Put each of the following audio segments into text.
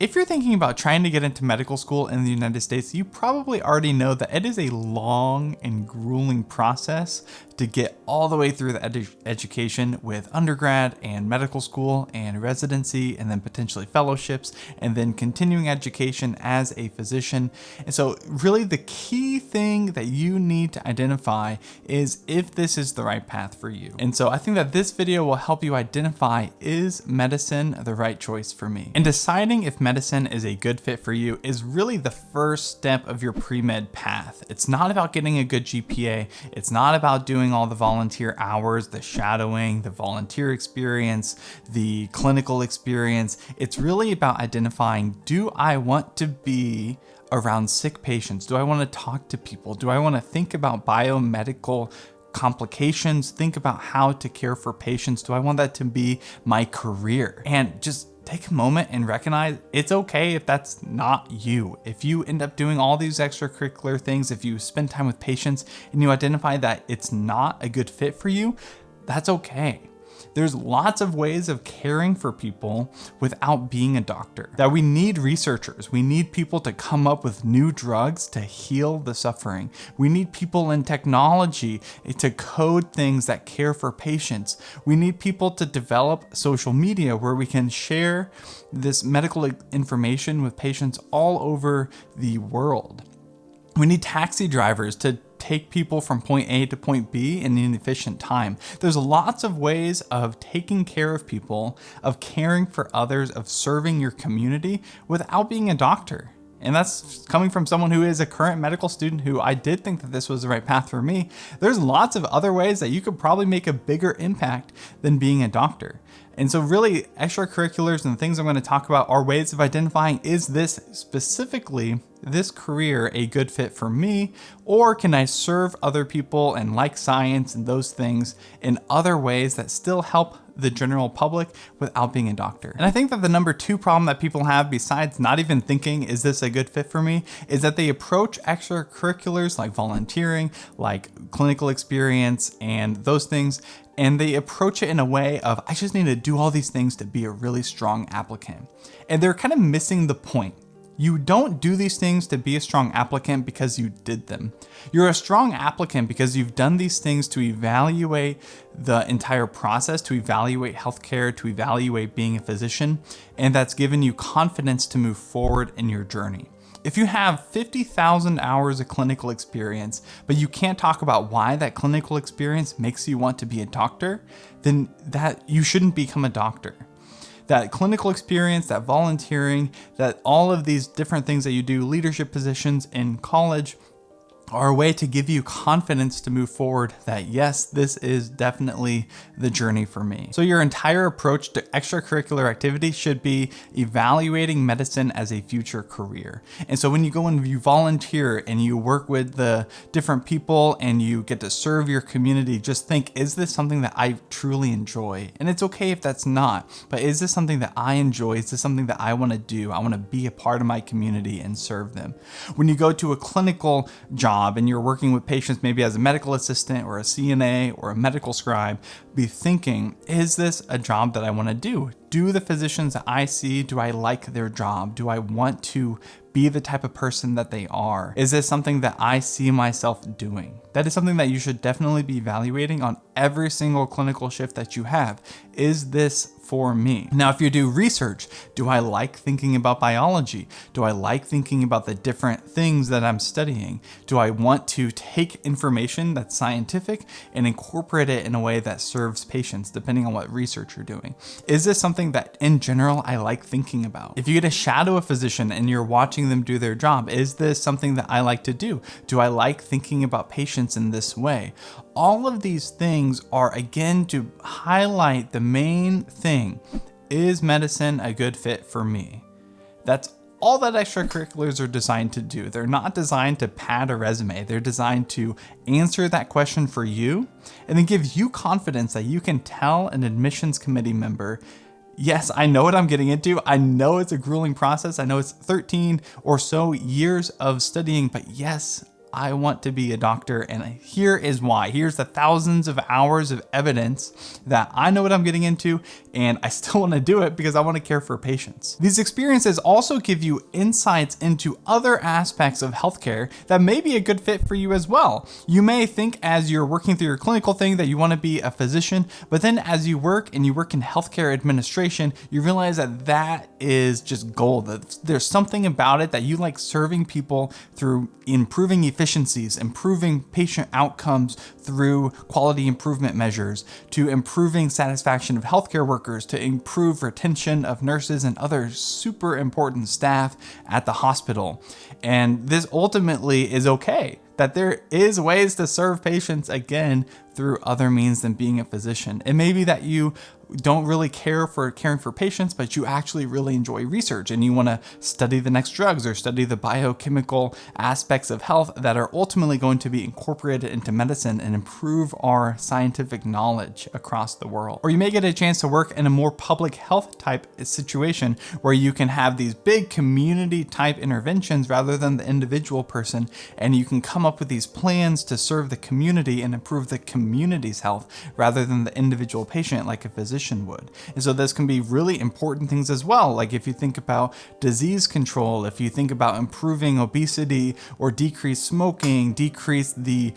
If you're thinking about trying to get into medical school in the United States, you probably already know that it is a long and grueling process to get all the way through the education with undergrad and medical school and residency and then potentially fellowships and then continuing education as a physician. And so really the key thing that you need to identify is if this is the right path for you. And so I think that this video will help you identify, is medicine the right choice for me? And deciding if medicine is a good fit for you is really the first step of your pre-med path. It's not about getting a good GPA. It's not about doing all the volunteer hours, the shadowing, the volunteer experience, the clinical experience. It's really about identifying, do I want to be around sick patients? Do I want to talk to people? Do I want to think about biomedical complications, think about how to care for patients? Do I want that to be my career? And just take a moment and recognize it's okay if that's not you. If you end up doing all these extracurricular things, if you spend time with patients and you identify that it's not a good fit for you, that's okay. There's lots of ways of caring for people without being a doctor. That we need researchers. We need people to come up with new drugs to heal the suffering. We need people in technology to code things that care for patients. We need people to develop social media where we can share this medical information with patients all over the world. We need taxi drivers to take people from point A to point B in an efficient time. There's lots of ways of taking care of people, of caring for others, of serving your community without being a doctor. And that's coming from someone who is a current medical student who I did think that this was the right path for me. There's lots of other ways that you could probably make a bigger impact than being a doctor. And so really extracurriculars and the things I'm going to talk about are ways of identifying, is this specifically, this career, a good fit for me, or can I serve other people and like science and those things in other ways that still help the general public without being a doctor? And I think that the number two problem that people have, besides not even thinking, is this a good fit for me, is that they approach extracurriculars like volunteering, like clinical experience and those things, and they approach it in a way of, I just need to do all these things to be a really strong applicant. And they're kind of missing the point. You don't do these things to be a strong applicant because you did them. You're a strong applicant because you've done these things to evaluate the entire process, to evaluate healthcare, to evaluate being a physician, and that's given you confidence to move forward in your journey. If you have 50,000 hours of clinical experience, but you can't talk about why that clinical experience makes you want to be a doctor, then that you shouldn't become a doctor. That clinical experience, that volunteering, that all of these different things that you do, leadership positions in college, are a way to give you confidence to move forward that yes, this is definitely the journey for me. So your entire approach to extracurricular activity should be evaluating medicine as a future career. And so when you go and you volunteer and you work with the different people and you get to serve your community, just think, is this something that I truly enjoy? And it's okay if that's not, but is this something that I enjoy? Is this something that I want to do? I want to be a part of my community and serve them. When you go to a clinical job and you're working with patients, maybe as a medical assistant or a CNA or a medical scribe, be thinking, is this a job that I want to do? Do the physicians that I see, do I like their job? Do I want to be the type of person that they are? Is this something that I see myself doing? That is something that you should definitely be evaluating on every single clinical shift that you have. Is this for me? Now, if you do research, do I like thinking about biology? Do I like thinking about the different things that I'm studying? Do I want to take information that's scientific and incorporate it in a way that serves patients, depending on what research you're doing? Is this something that in general I like thinking about? If you get to shadow a physician and you're watching them do their job, is this something that I like to do? Do I like thinking about patients in this way? All of these things are, again, to highlight the main thing. Is medicine a good fit for me? That's all that extracurriculars are designed to do. They're not designed to pad a resume. They're designed to answer that question for you and then give you confidence that you can tell an admissions committee member, yes, I know what I'm getting into. I know it's a grueling process. I know it's 13 or so years of studying, but yes, I want to be a doctor, and here is why. Here's the thousands of hours of evidence that I know what I'm getting into, and I still want to do it because I want to care for patients. These experiences also give you insights into other aspects of healthcare that may be a good fit for you as well. You may think as you're working through your clinical thing that you want to be a physician, but then as you work in healthcare administration, you realize that that is just gold. That there's something about it that you like serving people through improving efficiencies, improving patient outcomes through quality improvement measures, to improving satisfaction of healthcare workers, to improve retention of nurses and other super important staff at the hospital. And this ultimately is okay, that there is ways to serve patients again through other means than being a physician. It may be that you don't really care for caring for patients, but you actually really enjoy research and you want to study the next drugs or study the biochemical aspects of health that are ultimately going to be incorporated into medicine and improve our scientific knowledge across the world. Or you may get a chance to work in a more public health type situation where you can have these big community type interventions rather than the individual person, and you can come up with these plans to serve the community and improve the community's health rather than the individual patient like a physician would. And so this can be really important things as well. Like if you think about disease control, if you think about improving obesity or decrease smoking, decrease the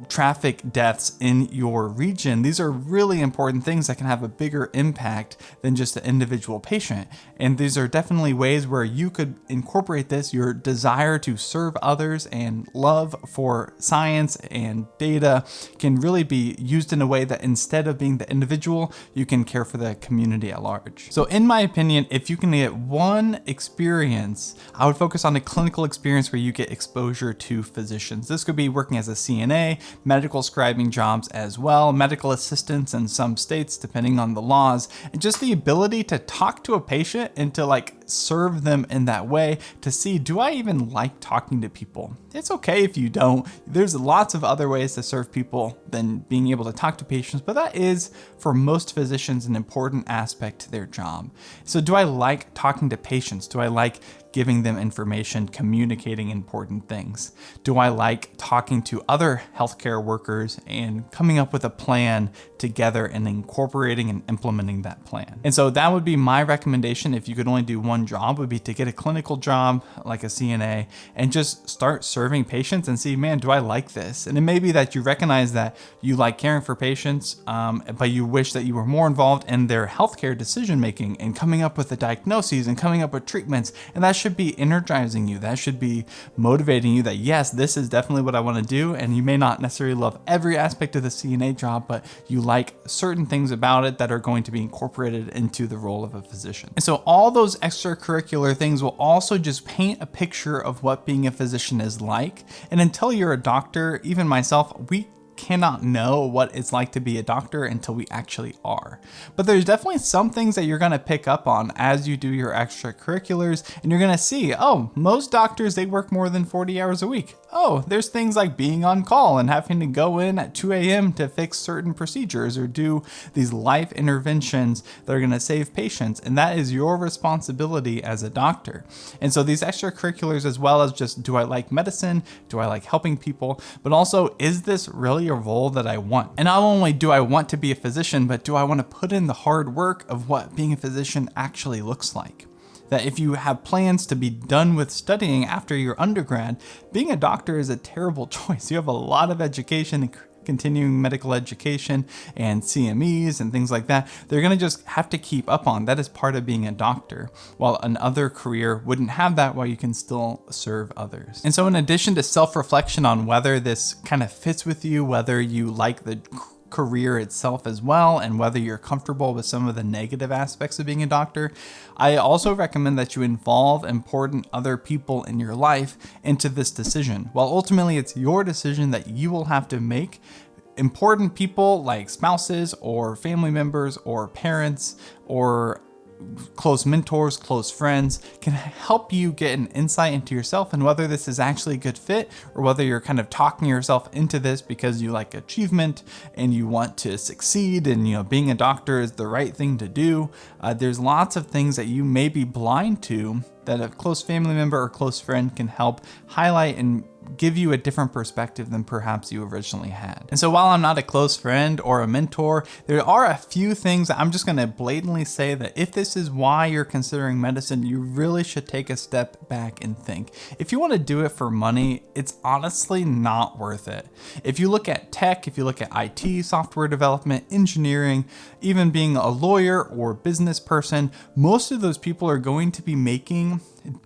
traffic deaths in your region, these are really important things that can have a bigger impact than just the individual patient. And these are definitely ways where you could incorporate this, your desire to serve others and love for science and data can really be used in a way that instead of being the individual, you can care for the community at large. So in my opinion, if you can get one experience, I would focus on a clinical experience where you get exposure to physicians. This could be working as a CNA, medical scribing jobs as well, medical assistants in some states depending on the laws, and just the ability to talk to a patient and to like serve them in that way to see, do I even like talking to people? It's okay if you don't. There's lots of other ways to serve people than being able to talk to patients, but that is for most physicians an important aspect to their job. So do I like talking to patients? Do I like giving them information, communicating important things? Do I like talking to other healthcare workers and coming up with a plan together and incorporating and implementing that plan? And so that would be my recommendation if you could only do one job, would be to get a clinical job like a CNA and just start serving patients and see, man, do I like this? And it may be that you recognize that you like caring for patients, but you wish that you were more involved in their healthcare decision making and coming up with the diagnoses and coming up with treatments. And that should be energizing you. That should be motivating you that, yes, this is definitely what I want to do. And you may not necessarily love every aspect of the CNA job, but you like certain things about it that are going to be incorporated into the role of a physician. And so all those extracurricular things will also just paint a picture of what being a physician is like. And until you're a doctor, even myself, we cannot know what it's like to be a doctor until we actually are. But there's definitely some things that you're going to pick up on as you do your extracurriculars, and you're going to see, oh, most doctors, they work more than 40 hours a week. Oh, there's things like being on call and having to go in at 2 a.m. to fix certain procedures or do these life interventions that are going to save patients. And that is your responsibility as a doctor. And so these extracurriculars, as well as just, do I like medicine? Do I like helping people? But also, is this really a role that I want? And not only do I want to be a physician, but do I want to put in the hard work of what being a physician actually looks like? That if you have plans to be done with studying after your undergrad, being a doctor is a terrible choice. You have a lot of education and continuing medical education and CMEs and things like that. They're going to just have to keep up on. That is part of being a doctor, while another career wouldn't have that, while you can still serve others. And so in addition to self-reflection on whether this kind of fits with you, whether you like the career itself as well, and whether you're comfortable with some of the negative aspects of being a doctor, I also recommend that you involve important other people in your life into this decision. While ultimately it's your decision that you will have to make, important people like spouses or family members or parents or close mentors, close friends can help you get an insight into yourself and whether this is actually a good fit, or whether you're kind of talking yourself into this because you like achievement and you want to succeed and, you know, being a doctor is the right thing to do. There's lots of things that you may be blind to that a close family member or close friend can help highlight and give you a different perspective than perhaps you originally had. And so while I'm not a close friend or a mentor, there are a few things that I'm just gonna blatantly say that if this is why you're considering medicine, you really should take a step back and think. If you wanna do it for money, it's honestly not worth it. If you look at tech, if you look at IT, software development, engineering, even being a lawyer or business person, most of those people are going to be making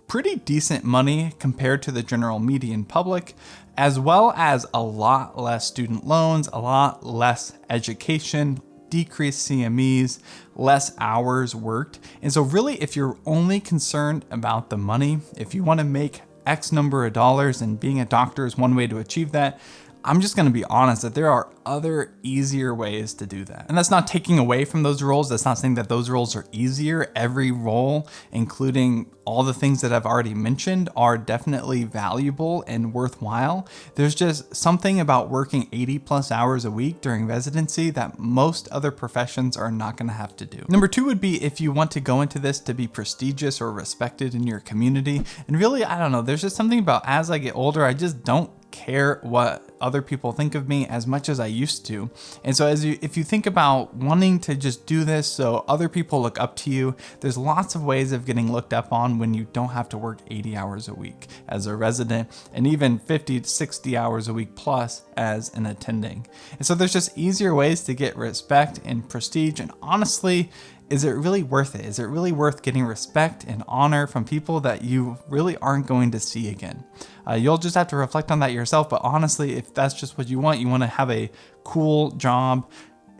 pretty decent money compared to the general median public, as well as a lot less student loans, a lot less education, decreased CMEs, less hours worked. And so really, if you're only concerned about the money, if you want to make X number of dollars and being a doctor is one way to achieve that, I'm just gonna be honest that there are other easier ways to do that. And that's not taking away from those roles. That's not saying that those roles are easier. Every role, including all the things that I've already mentioned, are definitely valuable and worthwhile. There's just something about working 80+ hours a week during residency that most other professions are not gonna have to do. Number two would be if you want to go into this to be prestigious or respected in your community. And really, I don't know, there's just something about as I get older, I just don't care what other people think of me as much as I used to. And so if you think about wanting to just do this so other people look up to you, there's lots of ways of getting looked up on when you don't have to work 80 hours a week as a resident and even 50 to 60 hours a week plus as an attending. And so there's just easier ways to get respect and prestige. And honestly, is it really worth it? Is it really worth getting respect and honor from people that you really aren't going to see again? You'll just have to reflect on that yourself. But honestly, if that's just what you want to have a cool job,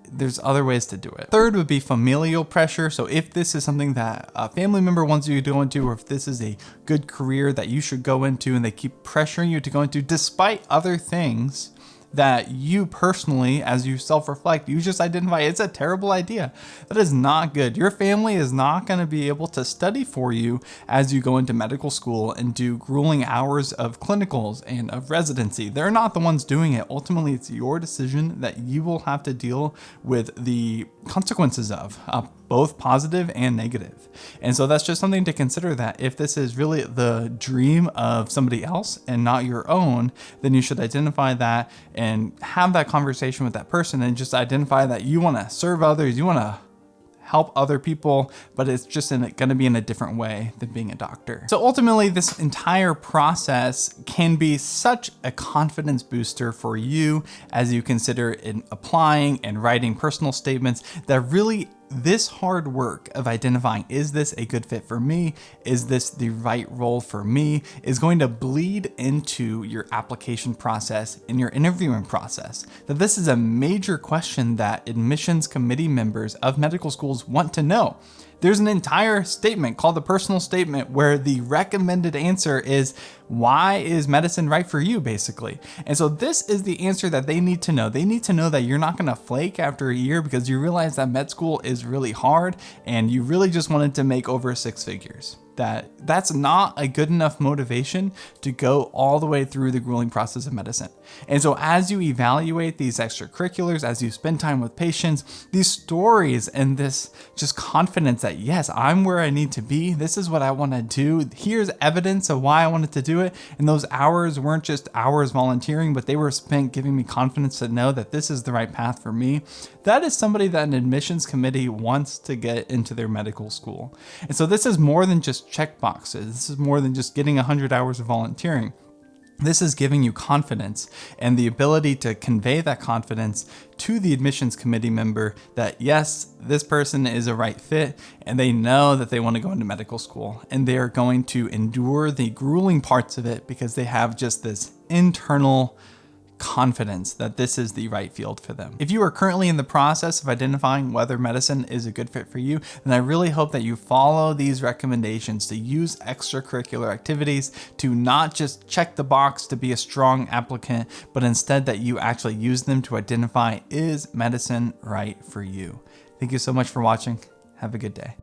there's other ways to do it. Third would be familial pressure. So if this is something that a family member wants you to go into, or if this is a good career that you should go into and they keep pressuring you to go into despite other things that you personally, as you self-reflect, you just identify it's a terrible idea. That is not good. Your family is not going to be able to study for you as you go into medical school and do grueling hours of clinicals and of residency. They're not the ones doing it. Ultimately, it's your decision that you will have to deal with the consequences of, both positive and negative. And so that's just something to consider, that if this is really the dream of somebody else and not your own, then you should identify that and have that conversation with that person and just identify that you want to serve others, you want to help other people, but it's just going to be in a different way than being a doctor. So ultimately, this entire process can be such a confidence booster for you as you consider in applying and writing personal statements, that really this hard work of identifying, is this a good fit for me? Is this the right role for me? Is going to bleed into your application process and your interviewing process. That this is a major question that admissions committee members of medical schools want to know. There's an entire statement called the personal statement where the recommended answer is, why is medicine right for you, basically? And so this is the answer that they need to know. They need to know that you're not gonna flake after a year because you realize that med school is really hard and you really just wanted to make over 6 figures. That's not a good enough motivation to go all the way through the grueling process of medicine. And so as you evaluate these extracurriculars, as you spend time with patients, these stories and this just confidence that, yes, I'm where I need to be. This is what I want to do. Here's evidence of why I wanted to do it. And those hours weren't just hours volunteering, but they were spent giving me confidence to know that this is the right path for me. That is somebody that an admissions committee wants to get into their medical school. And so this is more than just check boxes. This is more than just getting 100 hours of volunteering. This is giving you confidence and the ability to convey that confidence to the admissions committee member that, yes, this person is a right fit and they know that they want to go into medical school and they are going to endure the grueling parts of it because they have just this internal confidence that this is the right field for them. If you are currently in the process of identifying whether medicine is a good fit for you, then I really hope that you follow these recommendations to use extracurricular activities to not just check the box to be a strong applicant, but instead that you actually use them to identify, is medicine right for you? Thank you so much for watching. Have a good day.